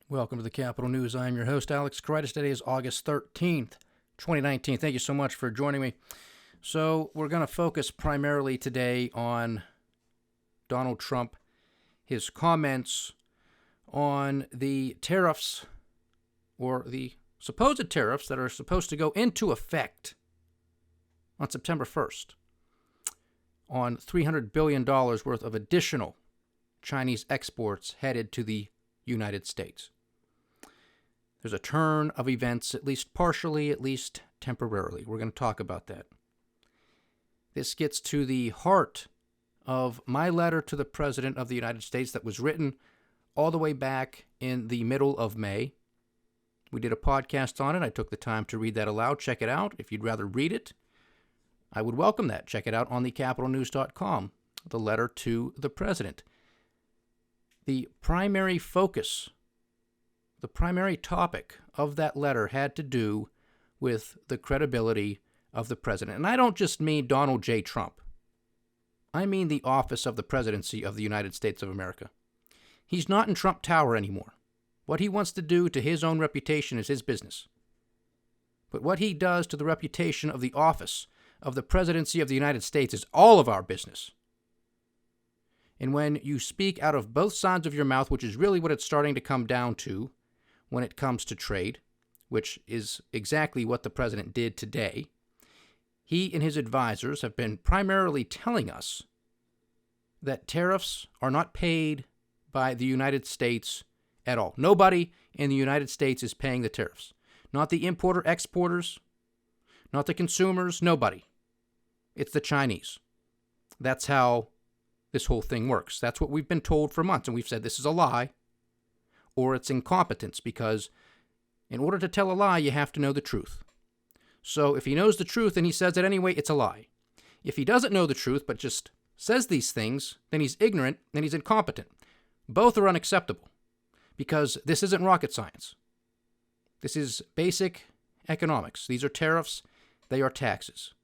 Welcome to the Capital News. I am your host, Alex Karitis. Today is August 13th, 2019. Thank you so much for joining me. So we're going to focus primarily today on Donald Trump, his comments on the tariffs, or the supposed tariffs that are supposed to go into effect on September 1st on $300 billion worth of additional Chinese exports headed to the United States. There's a turn of events, at least partially, at least temporarily. We're going to talk about that. This gets to the heart of my letter to the President of the United States that was written all the way back in the middle of May. We did a podcast on it. I took the time to read that aloud. Check it out. If you'd rather read it, I would welcome that. Check it out on thecapitalnews.com, the letter to the President. The primary focus, the primary topic of that letter had to do with the credibility of the President. And I don't just mean Donald J. Trump. I mean the office of the Presidency of the United States of America. He's not in Trump Tower anymore. What he wants to do to his own reputation is his business. But what he does to the reputation of the office of the Presidency of the United States is all of our business. And when you speak out of both sides of your mouth, which is really what it's starting to come down to when it comes to trade, which is exactly what the president did today, he and his advisors have been primarily telling us that tariffs are not paid by the United States at all. Nobody in the United States is paying the tariffs. Not the importer-exporters, not the consumers, nobody. It's the Chinese. That's how this whole thing works. That's what we've been told for months, and we've said this is a lie, or it's incompetence, because in order to tell a lie, you have to know the truth. So if he knows the truth and he says it anyway, it's a lie. If he doesn't know the truth but just says these things, then he's ignorant and he's incompetent. Both are unacceptable, because this isn't rocket science. This is basic economics. These are tariffs. They are taxes.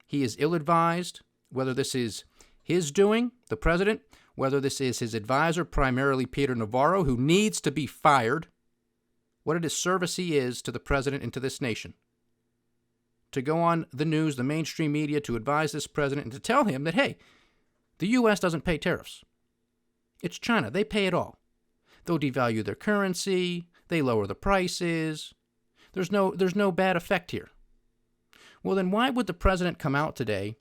He is ill-advised, whether this is his doing, the president, whether this is his advisor, primarily Peter Navarro, who needs to be fired. What a disservice he is to the president and to this nation. To go on the news, the mainstream media, to advise this president and to tell him that, hey, the U.S. doesn't pay tariffs. It's China. They pay it all. They'll devalue their currency. They lower the prices. There's no bad effect here. Well, then why would the president come out today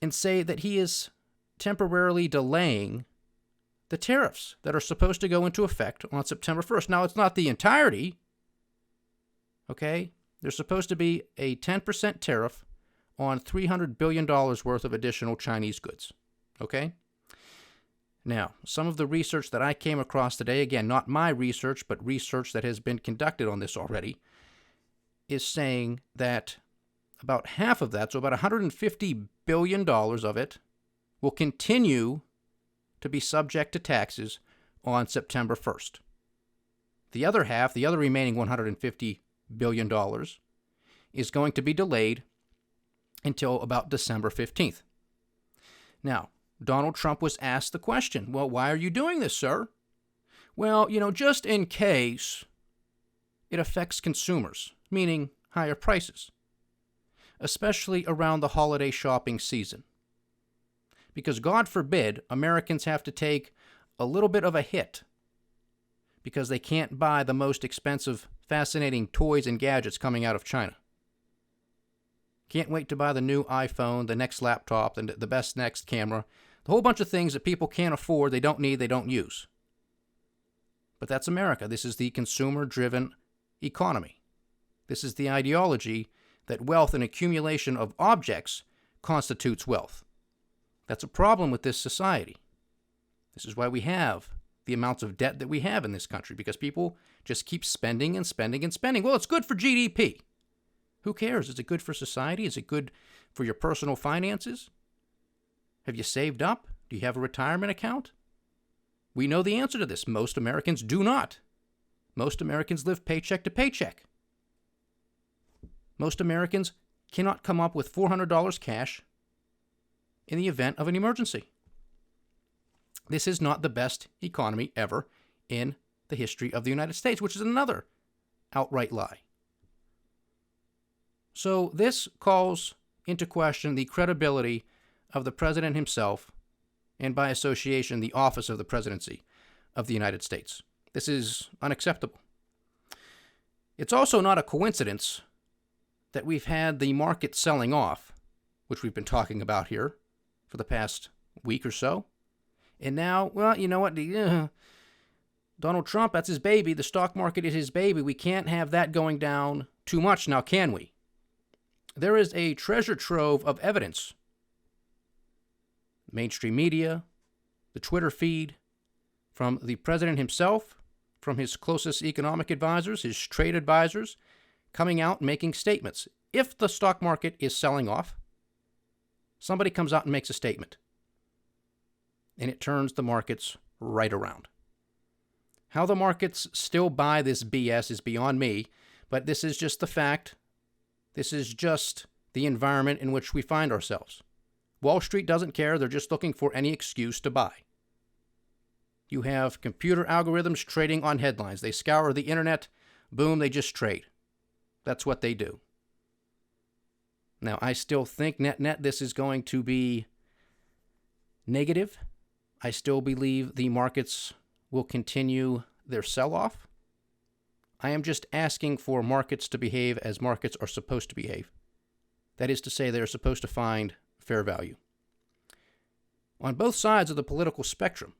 and say that he is temporarily delaying the tariffs that are supposed to go into effect on September 1st? Now, it's not the entirety, okay? There's supposed to be a 10% tariff on $300 billion worth of additional Chinese goods, okay? Now, some of the research that I came across today, again, not my research, but research that has been conducted on this already, is saying that about half of that, so about $150 billion of it, will continue to be subject to taxes on September 1st. The other half, the other remaining $150 billion, is going to be delayed until about December 15th. Now, Donald Trump was asked the question, well, why are you doing this, sir? Well, just in case it affects consumers, meaning higher prices, especially around the holiday shopping season. Because God forbid Americans have to take a little bit of a hit because they can't buy the most expensive, fascinating toys and gadgets coming out of China. Can't wait to buy the new iPhone, the next laptop, the best next camera, the whole bunch of things that people can't afford, they don't need, they don't use. But that's America. This is the consumer-driven economy. This is the ideology that wealth and accumulation of objects constitutes wealth. That's a problem with this society. This is why we have the amounts of debt that we have in this country, because people just keep spending and spending and spending. Well, it's good for GDP. Who cares? Is it good for society? Is it good for your personal finances? Have you saved up? Do you have a retirement account? We know the answer to this. Most Americans do not. Most Americans live paycheck to paycheck. Most Americans cannot come up with $400 cash in the event of an emergency. This is not the best economy ever in the history of the United States, which is another outright lie. So this calls into question the credibility of the president himself and, by association, the office of the presidency of the United States. This is unacceptable. It's also not a coincidence that we've had the market selling off, which we've been talking about here for the past week or so. And now, well, you know what? Donald Trump, that's his baby. The stock market is his baby. We can't have that going down too much now, can we? There is a treasure trove of evidence. Mainstream media, the Twitter feed, from the president himself, from his closest economic advisors, his trade advisors, coming out and making statements. If the stock market is selling off, somebody comes out and makes a statement, and it turns the markets right around. How the markets still buy this BS is beyond me, but this is just the fact. This is just the environment in which we find ourselves. Wall Street doesn't care. They're just looking for any excuse to buy. You have computer algorithms trading on headlines. They scour the internet. Boom, they just trade. That's what they do. Now, I still think net this is going to be negative. I still believe the markets will continue their sell-off. I am just asking for markets to behave as markets are supposed to behave. That is to say, they're supposed to find fair value. On both sides of the political spectrum,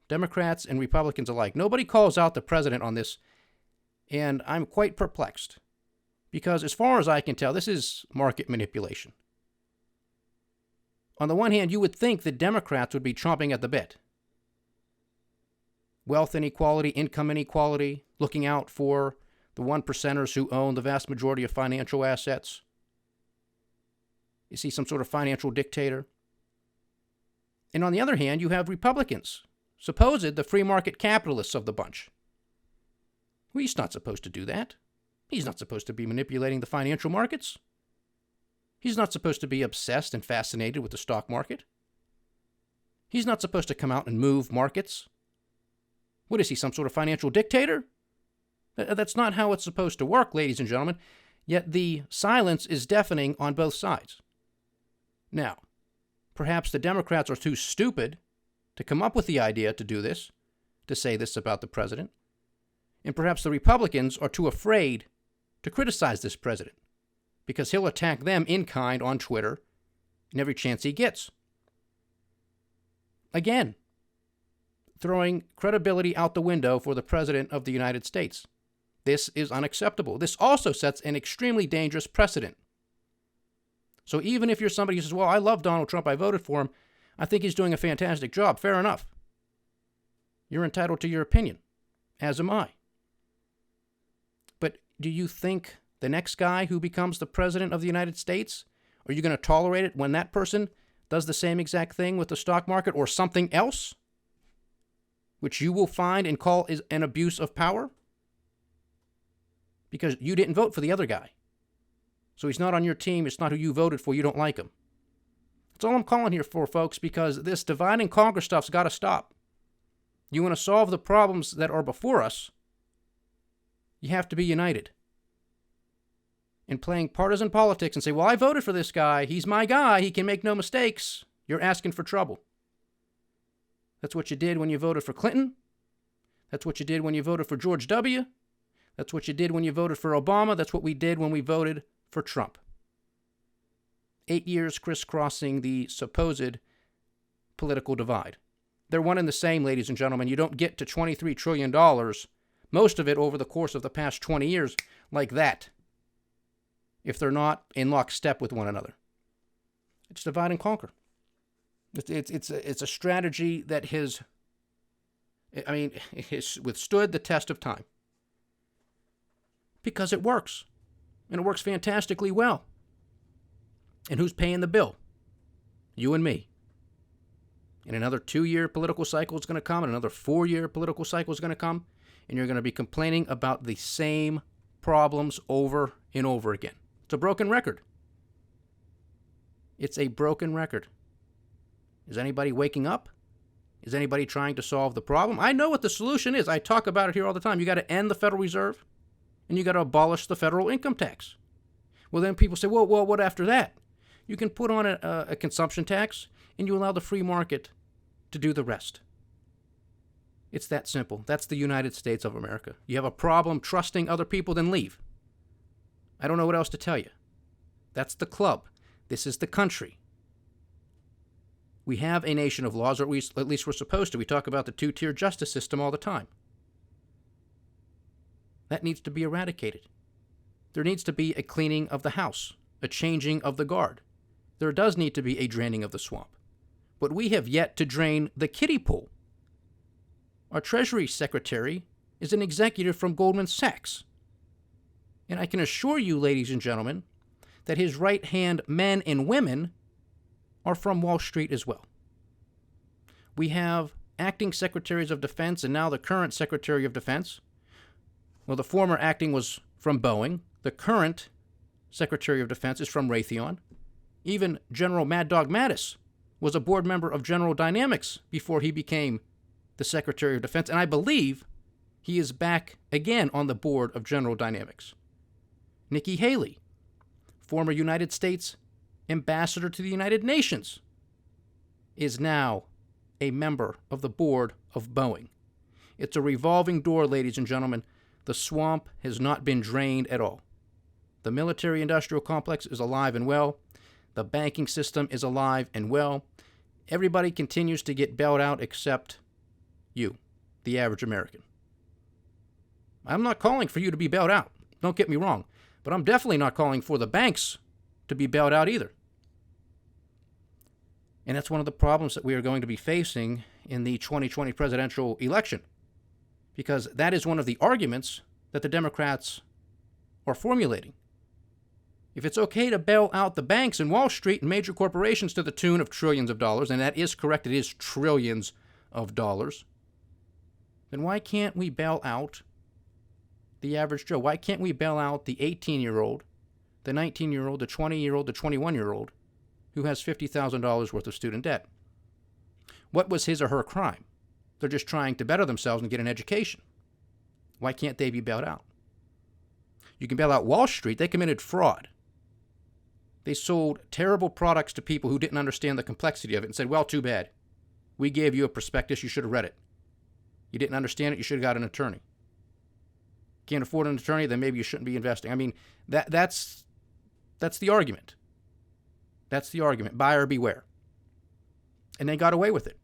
Democrats and Republicans alike, nobody calls out the president on this, and I'm quite perplexed. Because as far as I can tell, this is market manipulation. On the one hand, you would think that Democrats would be chomping at the bit. Wealth inequality, income inequality, looking out for the 1%ers who own the vast majority of financial assets. You see some sort of financial dictator. And on the other hand, you have Republicans, supposed the free market capitalists of the bunch. Well, he's not supposed to do that. He's not supposed to be manipulating the financial markets. He's not supposed to be obsessed and fascinated with the stock market. He's not supposed to come out and move markets. What is he, some sort of financial dictator? That's not how it's supposed to work, ladies and gentlemen. Yet the silence is deafening on both sides. Now, perhaps the Democrats are too stupid to come up with the idea to do this, to say this about the president. And perhaps the Republicans are too afraid to criticize this president because he'll attack them in kind on Twitter in every chance he gets. Again, throwing credibility out the window for the President of the United States. This is unacceptable. This also sets an extremely dangerous precedent. So even if you're somebody who says, well, I love Donald Trump, I voted for him, I think he's doing a fantastic job, fair enough. You're entitled to your opinion, as am I. But do you think the next guy who becomes the President of the United States, are you going to tolerate it when that person does the same exact thing with the stock market or something else, which you will find and call is an abuse of power? Because you didn't vote for the other guy. So he's not on your team. It's not who you voted for. You don't like him. That's all I'm calling here for, folks, because this divide and conquer stuff's got to stop. You want to solve the problems that are before us, you have to be united. In playing partisan politics and say, well, I voted for this guy. He's my guy. He can make no mistakes. You're asking for trouble. That's what you did when you voted for Clinton. That's what you did when you voted for George W. That's what you did when you voted for Obama. That's what we did when we voted for Trump. 8 years crisscrossing the supposed political divide. They're one and the same, ladies and gentlemen. You don't get to $23 trillion, most of it over the course of the past 20 years, like that, if they're not in lockstep with one another. It's divide and conquer. It's a strategy that has withstood the test of time. Because it works. And it works fantastically well. And who's paying the bill? You and me. And another 2-year political cycle is going to come, and another 4-year political cycle is going to come, and you're going to be complaining about the same problems over and over again. It's a broken record. It's a broken record. Is anybody waking up? Is anybody trying to solve the problem? I know what the solution is. I talk about it here all the time. You got to end the Federal Reserve, and you got to abolish the federal income tax. Well, then people say, well, what after that? You can put on a consumption tax, and you allow the free market to do the rest. It's that simple. That's the United States of America. You have a problem trusting other people, then leave. I don't know what else to tell you. That's the club. This is the country. We have a nation of laws, or at least we're supposed to. We talk about the two-tier justice system all the time. That needs to be eradicated. There needs to be a cleaning of the house, a changing of the guard. There does need to be a draining of the swamp. But we have yet to drain the kiddie pool. Our Treasury Secretary is an executive from Goldman Sachs. And I can assure you, ladies and gentlemen, that his right-hand men and women are from Wall Street as well. We have acting secretaries of defense and now the current Secretary of Defense. Well, the former acting was from Boeing. The current Secretary of Defense is from Raytheon. Even General Mad Dog Mattis was a board member of General Dynamics before he became the Secretary of Defense. And I believe he is back again on the board of General Dynamics. Nikki Haley, former United States ambassador to the United Nations, is now a member of the board of Boeing. It's a revolving door, ladies and gentlemen. The swamp has not been drained at all. The military-industrial complex is alive and well. The banking system is alive and well. Everybody continues to get bailed out except you, the average American. I'm not calling for you to be bailed out. Don't get me wrong. But I'm definitely not calling for the banks to be bailed out either. And that's one of the problems that we are going to be facing in the 2020 presidential election, because that is one of the arguments that the Democrats are formulating. If it's okay to bail out the banks and Wall Street and major corporations to the tune of trillions of dollars, and that is correct, it is trillions of dollars, then why can't we bail out the average Joe? Why can't we bail out the 18-year-old, the 19-year-old, the 20-year-old, the 21-year-old who has $50,000 worth of student debt? What was his or her crime? They're just trying to better themselves and get an education. Why can't they be bailed out? You can bail out Wall Street. They committed fraud. They sold terrible products to people who didn't understand the complexity of it and said, well, too bad. We gave you a prospectus. You should have read it. You didn't understand it. You should have got an attorney. Can't afford an attorney, then maybe you shouldn't be investing. I mean, that's the argument. That's the argument. Buyer beware. And they got away with it.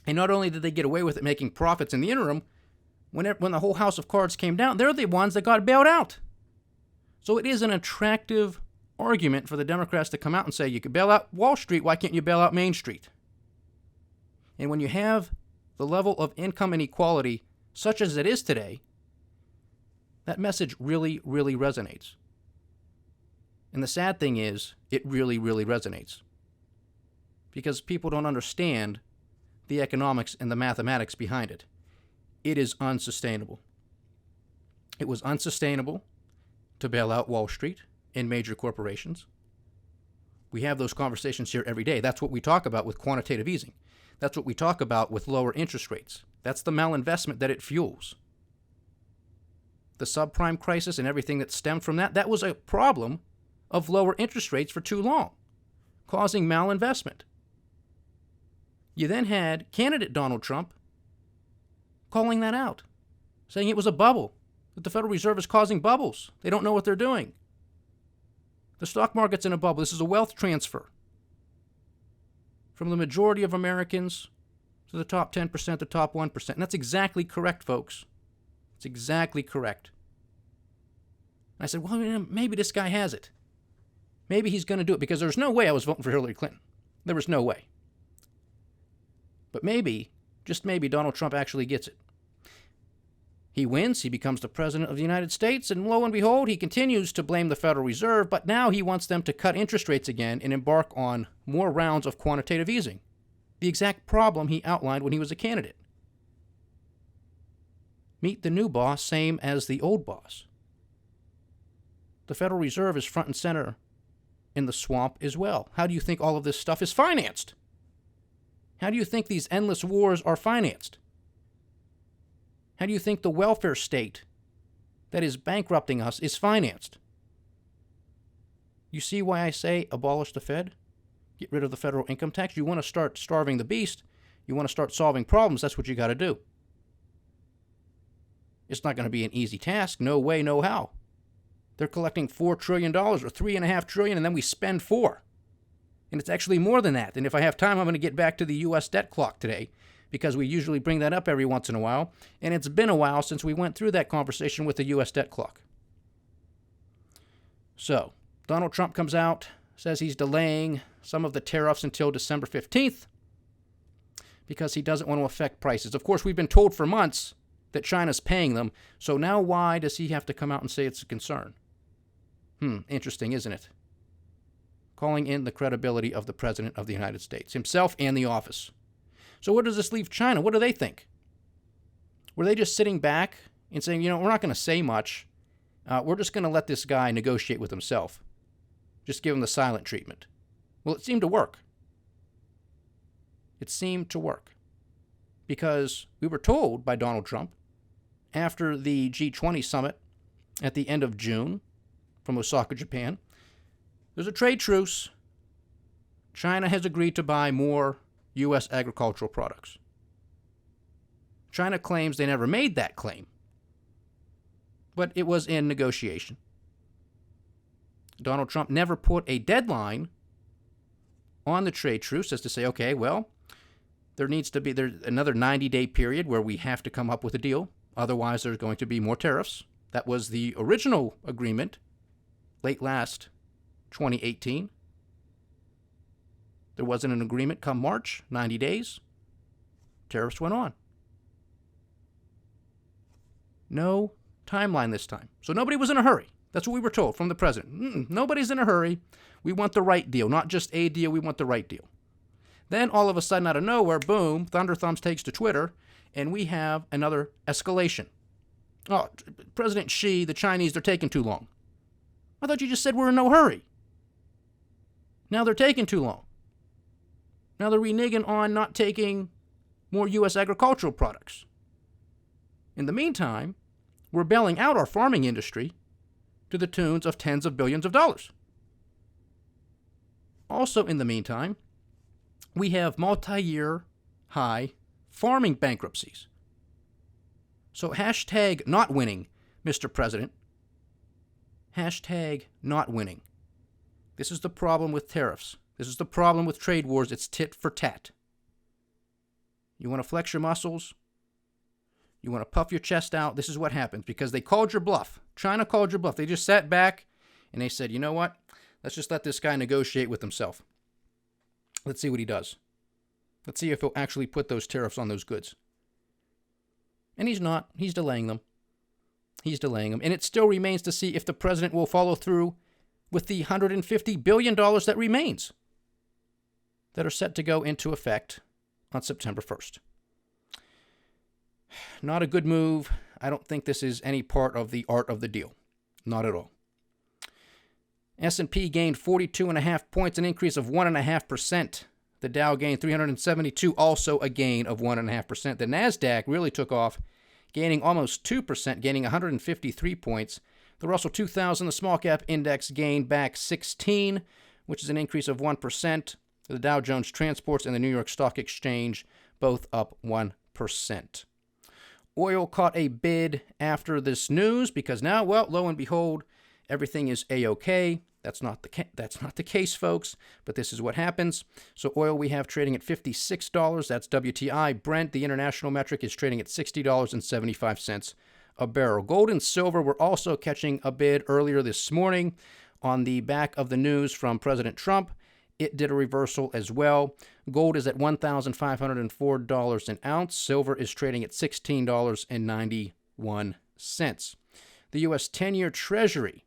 And not only did they get away with it making profits in the interim, when the whole house of cards came down, they're the ones that got bailed out. So it is an attractive argument for the Democrats to come out and say, you could bail out Wall Street, why can't you bail out Main Street? And when you have the level of income inequality such as it is today, that message really, really resonates. And the sad thing is, it really, really resonates. Because people don't understand the economics and the mathematics behind it. It is unsustainable. It was unsustainable to bail out Wall Street and major corporations. We have those conversations here every day. That's what we talk about with quantitative easing. That's what we talk about with lower interest rates. That's the malinvestment that it fuels. The subprime crisis and everything that stemmed from that was a problem of lower interest rates for too long, causing malinvestment. You then had candidate Donald Trump calling that out, saying it was a bubble, that the Federal Reserve is causing bubbles. They don't know what they're doing. The stock market's in a bubble. This is a wealth transfer from the majority of Americans to the top 10%, the top 1%. And that's exactly correct, folks. It's exactly correct. And I said, well, maybe this guy has it. Maybe he's going to do it, because there's no way I was voting for Hillary Clinton. There was no way. But maybe, just maybe, Donald Trump actually gets it. He wins, he becomes the president of the United States, and lo and behold, he continues to blame the Federal Reserve, but now he wants them to cut interest rates again and embark on more rounds of quantitative easing. The exact problem he outlined when he was a candidate. Meet the new boss, same as the old boss. The Federal Reserve is front and center in the swamp as well. How do you think all of this stuff is financed? How do you think these endless wars are financed? How do you think the welfare state that is bankrupting us is financed? You see why I say abolish the Fed? Get rid of the federal income tax? You want to start starving the beast? You want to start solving problems? That's what you got to do. It's not going to be an easy task. No way, no how. They're collecting $4 trillion or $3.5 trillion, and then we spend $4 trillion. And it's actually more than that. And if I have time, I'm going to get back to the U.S. debt clock today, because we usually bring that up every once in a while. And it's been a while since we went through that conversation with the U.S. debt clock. So, Donald Trump comes out, says he's delaying some of the tariffs until December 15th because he doesn't want to affect prices. Of course, we've been told for months that China's paying them. So now why does he have to come out and say it's a concern? Interesting, isn't it? Calling in the credibility of the President of the United States, himself and the office. So where does this leave China? What do they think? Were they just sitting back and saying, we're not going to say much. We're just going to let this guy negotiate with himself. Just give him the silent treatment. Well, it seemed to work. It seemed to work. Because we were told by Donald Trump after the G20 summit at the end of June from Osaka, Japan, there's a trade truce. China has agreed to buy more U.S. agricultural products. China claims they never made that claim, but it was in negotiation. Donald Trump never put a deadline on the trade truce as to say, okay, well, there needs to be another 90-day period where we have to come up with a deal. Otherwise, there's going to be more tariffs. That was the original agreement late last 2018. There wasn't an agreement come March, 90 days. Tariffs went on. No timeline this time. So nobody was in a hurry. That's what we were told from the president. Nobody's in a hurry. We want the right deal, not just a deal. We want the right deal. Then all of a sudden, out of nowhere, boom, Thunder Thumbs takes to Twitter, and we have another escalation. Oh, President Xi, the Chinese, they're taking too long. I thought you just said we're in no hurry. Now they're taking too long. Now they're reneging on not taking more U.S. agricultural products. In the meantime, we're bailing out our farming industry to the tunes of tens of billions of dollars. Also in the meantime, we have multi-year high farming bankruptcies. So hashtag not winning, Mr. President. Hashtag not winning. This is the problem with tariffs. This is the problem with trade wars. It's tit for tat. You want to flex your muscles? You want to puff your chest out? This is what happens because they called your bluff. China called your bluff. They just sat back and they said, you know what? Let's just let this guy negotiate with himself. Let's see what he does. Let's see if he'll actually put those tariffs on those goods. And he's not. He's delaying them. He's delaying them. And it still remains to see if the president will follow through with the $150 billion that remains that are set to go into effect on September 1st. Not a good move. I don't think this is any part of the art of the deal. Not at all. S&P gained 42.5 points, an increase of 1.5%. The Dow gained 372, also a gain of 1.5%. The NASDAQ really took off, gaining almost 2%, gaining 153 points. The Russell 2000, the small cap index, gained back 16, which is an increase of 1%. The Dow Jones Transports and the New York Stock Exchange both up 1%. Oil caught a bid after this news because now, well, lo and behold, everything is A-OK. That's not the case, folks, but this is what happens. So oil we have trading at $56. That's WTI. Brent, the international metric, is trading at $60.75 a barrel. Gold and silver were also catching a bid earlier this morning on the back of the news from President Trump. It did a reversal as well. Gold is at $1,504 an ounce. Silver is trading at $16.91. The U.S. 10-year Treasury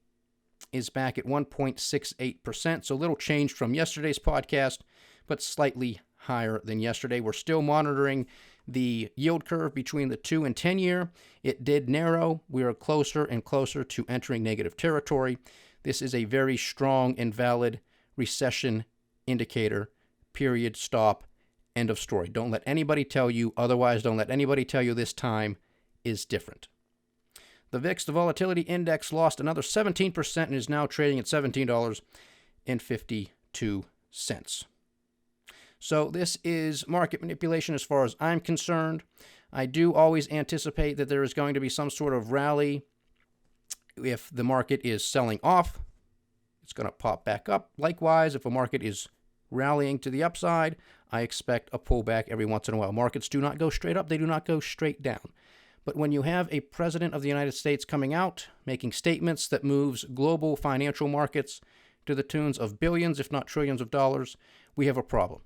is back at 1.68%, so a little change from yesterday's podcast, but slightly higher than yesterday. We're still monitoring the yield curve between the 2 and 10-year. It did narrow. We are closer and closer to entering negative territory. This is a very strong and valid recession indicator, period, stop, End of story. Don't let anybody tell you otherwise. Don't let anybody tell you this time is different. The VIX, the volatility index, lost another 17% and is now trading at $17.52. So this is market manipulation as far as I'm concerned. I do always anticipate that there is going to be some sort of rally. If the market is selling off, it's going to pop back up. Likewise, if a market is rallying to the upside, I expect a pullback every once in a while. Markets do not go straight up. They do not go straight down. But when you have a president of the United States coming out, making statements that moves global financial markets to the tunes of billions, if not trillions of dollars, we have a problem.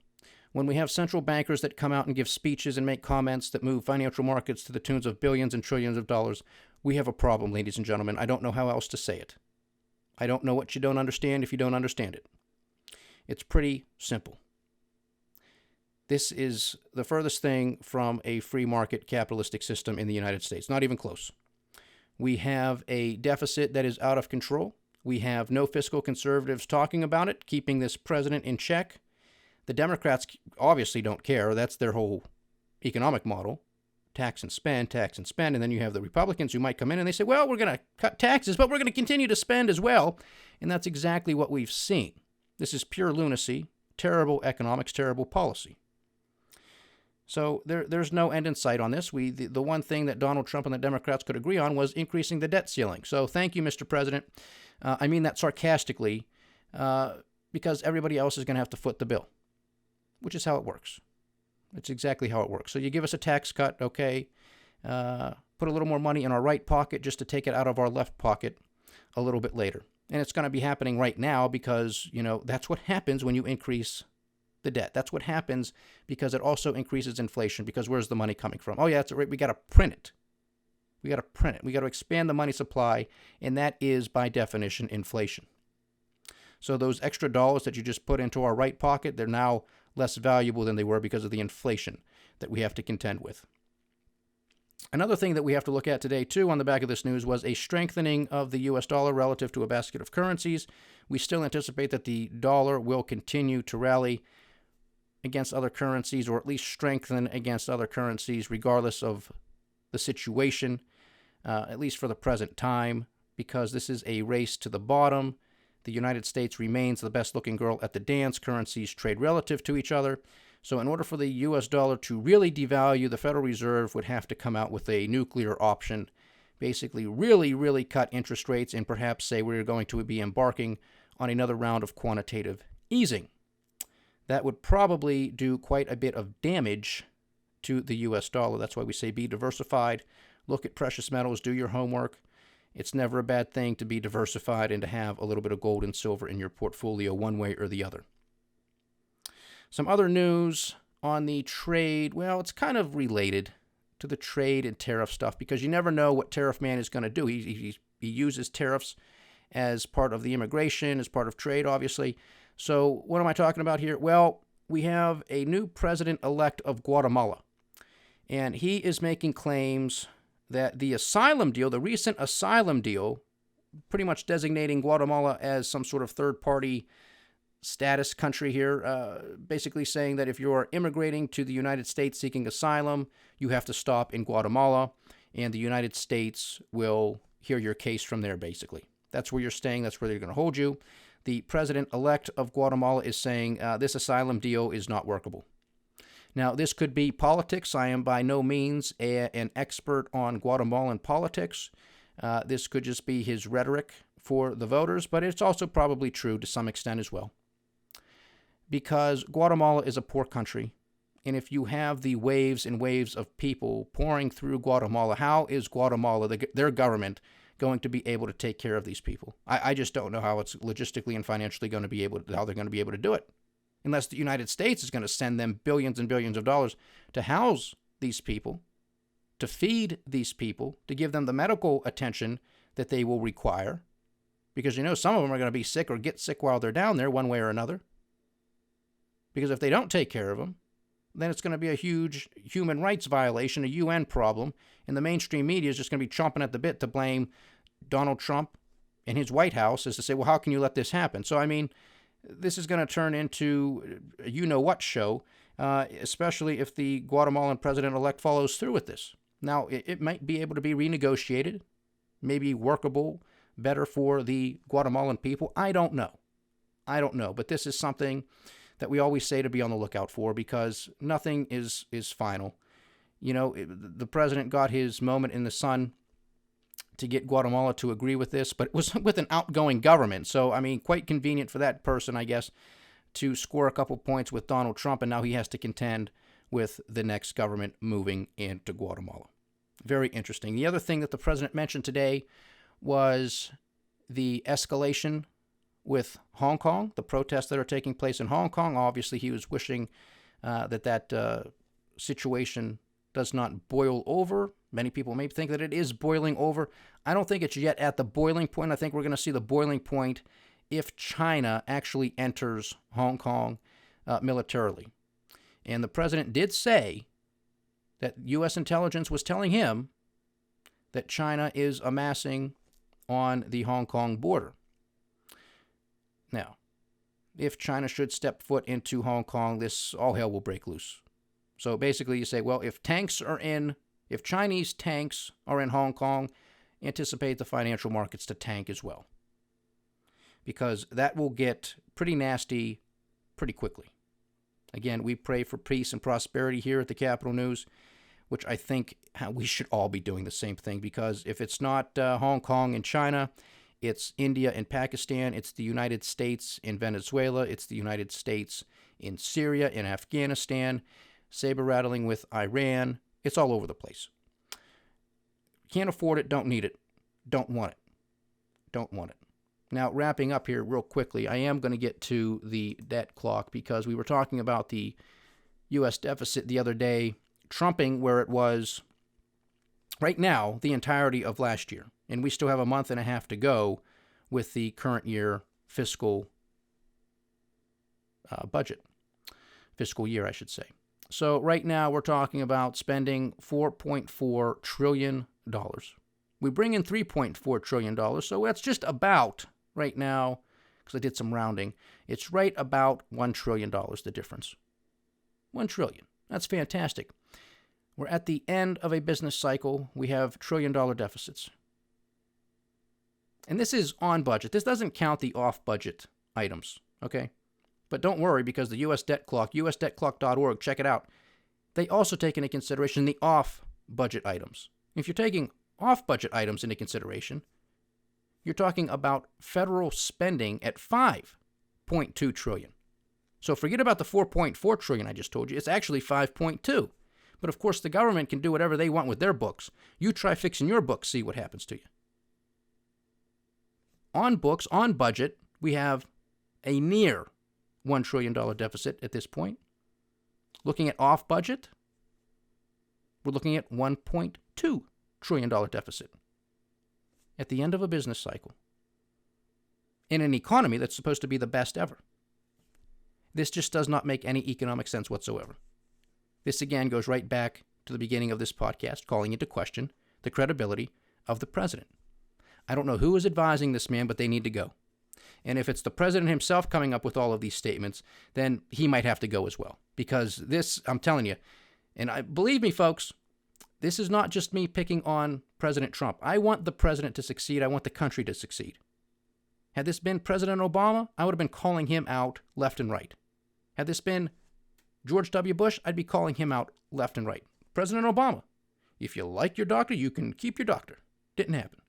When we have central bankers that come out and give speeches and make comments that move financial markets to the tunes of billions and trillions of dollars, we have a problem, ladies and gentlemen. I don't know how else to say it. I don't know what you don't understand if you don't understand it. It's pretty simple. This is the furthest thing from a free market capitalistic system in the United States. Not even close. We have a deficit that is out of control. We have no fiscal conservatives talking about it, keeping this president in check. The Democrats obviously don't care. That's their whole economic model. Tax and spend, and then you have the Republicans who might come in and they say, well, we're going to cut taxes, but we're going to continue to spend as well. And that's exactly what we've seen. This is pure lunacy, terrible economics, terrible policy. So there's no end in sight on this. The one thing that Donald Trump and the Democrats could agree on was increasing the debt ceiling. So thank you, Mr. President. I mean that sarcastically, because everybody else is going to have to foot the bill, which is how it works. It's exactly how it works. So you give us a tax cut, okay, put a little more money in our right pocket just to take it out of our left pocket a little bit later. And it's going to be happening right now because, that's what happens when you increase the debt. That's what happens because it also increases inflation, because where's the money coming from? Oh, yeah, that's right. We got to print it. We got to expand the money supply, and that is, by definition, inflation. So those extra dollars that you just put into our right pocket, they're now less valuable than they were because of the inflation that we have to contend with. Another thing that we have to look at today, too, on the back of this news was a strengthening of the U.S. dollar relative to a basket of currencies. We still anticipate that the dollar will continue to rally against other currencies, or at least strengthen against other currencies, regardless of the situation, at least for the present time, because this is a race to the bottom. The United States remains the best-looking girl at the dance. Currencies trade relative to each other. So in order for the U.S. dollar to really devalue, the Federal Reserve would have to come out with a nuclear option, basically really, really cut interest rates and perhaps say we're going to be embarking on another round of quantitative easing. That would probably do quite a bit of damage to the U.S. dollar. That's why we say be diversified. Look at precious metals. Do your homework. It's never a bad thing to be diversified and to have a little bit of gold and silver in your portfolio one way or the other. Some other news on the trade. Well, it's kind of related to the trade and tariff stuff because you never know what Tariff Man is going to do. He uses tariffs as part of the immigration, as part of trade, obviously. So what am I talking about here? Well, we have a new president-elect of Guatemala, and he is making claims that the asylum deal, the recent asylum deal, pretty much designating Guatemala as some sort of third-party status country here, basically saying that if you're immigrating to the United States seeking asylum, you have to stop in Guatemala, and the United States will hear your case from there, basically. That's where you're staying. That's where they're going to hold you. The president-elect of Guatemala is saying this asylum deal is not workable. Now, this could be politics. I am by no means an expert on Guatemalan politics. This could just be his rhetoric for the voters, but it's also probably true to some extent as well. Because Guatemala is a poor country, and if you have the waves and waves of people pouring through Guatemala, how is Guatemala, their government, going to be able to take care of these people? I just don't know how it's logistically and financially going to be how they're going to be able to do it. Unless the United States is going to send them billions and billions of dollars to house these people, to feed these people, to give them the medical attention that they will require. Because, some of them are going to be sick or get sick while they're down there one way or another. Because if they don't take care of them, then it's going to be a huge human rights violation, a UN problem, and the mainstream media is just going to be chomping at the bit to blame Donald Trump and his White House as to say, well, how can you let this happen? So, this is going to turn into a you-know-what show, especially if the Guatemalan president-elect follows through with this. Now, it might be able to be renegotiated, maybe workable, better for the Guatemalan people. I don't know. But this is something that we always say to be on the lookout for, because nothing is final. The president got his moment in the sun to get Guatemala to agree with this, but it was with an outgoing government. So, quite convenient for that person, I guess, to score a couple points with Donald Trump, and now he has to contend with the next government moving into Guatemala. Very interesting. The other thing that the president mentioned today was the escalation with Hong Kong, the protests that are taking place in Hong Kong. Obviously, he was wishing that situation does not boil over. Many people may think that it is boiling over. I don't think it's yet at the boiling point. I think we're going to see the boiling point if China actually enters Hong Kong militarily. And the president did say that U.S. intelligence was telling him that China is amassing on the Hong Kong border. Now, if China should step foot into Hong Kong, all hell will break loose. So basically you say, well, if Chinese tanks are in Hong Kong, anticipate the financial markets to tank as well, because that will get pretty nasty pretty quickly. Again, we pray for peace and prosperity here at the Capital News, which I think we should all be doing the same thing, because if it's not Hong Kong and China, it's India and Pakistan, it's the United States in Venezuela, it's the United States in Syria, in Afghanistan, saber-rattling with Iran. It's all over the place. Can't afford it, don't need it, don't want it. Now, wrapping up here real quickly, I am going to get to the debt clock, because we were talking about the U.S. deficit the other day, trumping where it was right now the entirety of last year. And we still have a month and a half to go with the current year fiscal year, I should say. So right now we're talking about spending $4.4 trillion. We bring in $3.4 trillion, so that's just about, right now, because I did some rounding, it's right about $1 trillion, the difference. $1 trillion. That's fantastic. We're at the end of a business cycle. We have trillion-dollar deficits. And this is on budget. This doesn't count the off-budget items, okay? But don't worry, because the U.S. debt clock, usdebtclock.org, check it out. They also take into consideration the off-budget items. If you're taking off-budget items into consideration, you're talking about federal spending at $5.2 trillion. So forget about the $4.4 trillion I just told you. It's actually $5.2. But of course, the government can do whatever they want with their books. You try fixing your books, see what happens to you. On books, on budget, we have a near $1 trillion deficit at this point. Looking at off budget, we're looking at $1.2 trillion deficit at the end of a business cycle in an economy that's supposed to be the best ever. This just does not make any economic sense whatsoever. This again goes right back to the beginning of this podcast, calling into question the credibility of the president. I don't know who is advising this man, but they need to go. And if it's the president himself coming up with all of these statements, then he might have to go as well. Because this, I'm telling you, and believe me, folks, this is not just me picking on President Trump. I want the president to succeed. I want the country to succeed. Had this been President Obama, I would have been calling him out left and right. Had this been George W. Bush, I'd be calling him out left and right. President Obama, if you like your doctor, you can keep your doctor. Didn't happen.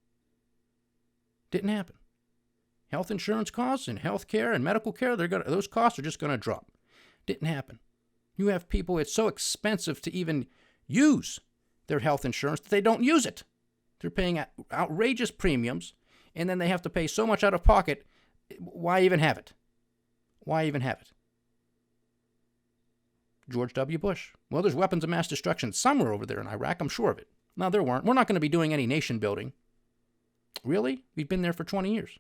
Health insurance costs and health care and medical care, those costs are just going to drop. Didn't happen. You have people, it's so expensive to even use their health insurance that they don't use it. They're paying outrageous premiums, and then they have to pay so much out of pocket. Why even have it? George W. Bush. Well, there's weapons of mass destruction somewhere over there in Iraq, I'm sure of it. No, there weren't. We're not going to be doing any nation building. Really? We've been there for 20 years.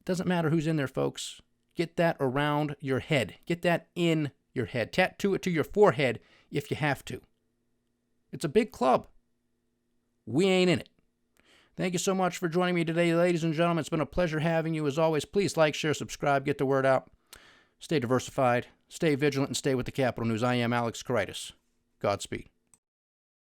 Doesn't matter who's in there, folks. Get that around your head. Get that in your head. Tattoo it to your forehead if you have to. It's a big club. We ain't in it. Thank you so much for joining me today, ladies and gentlemen. It's been a pleasure having you. As always, please like, share, subscribe, get the word out. Stay diversified, Stay vigilant and stay with the Capital News. I am Alex Koritis. Godspeed.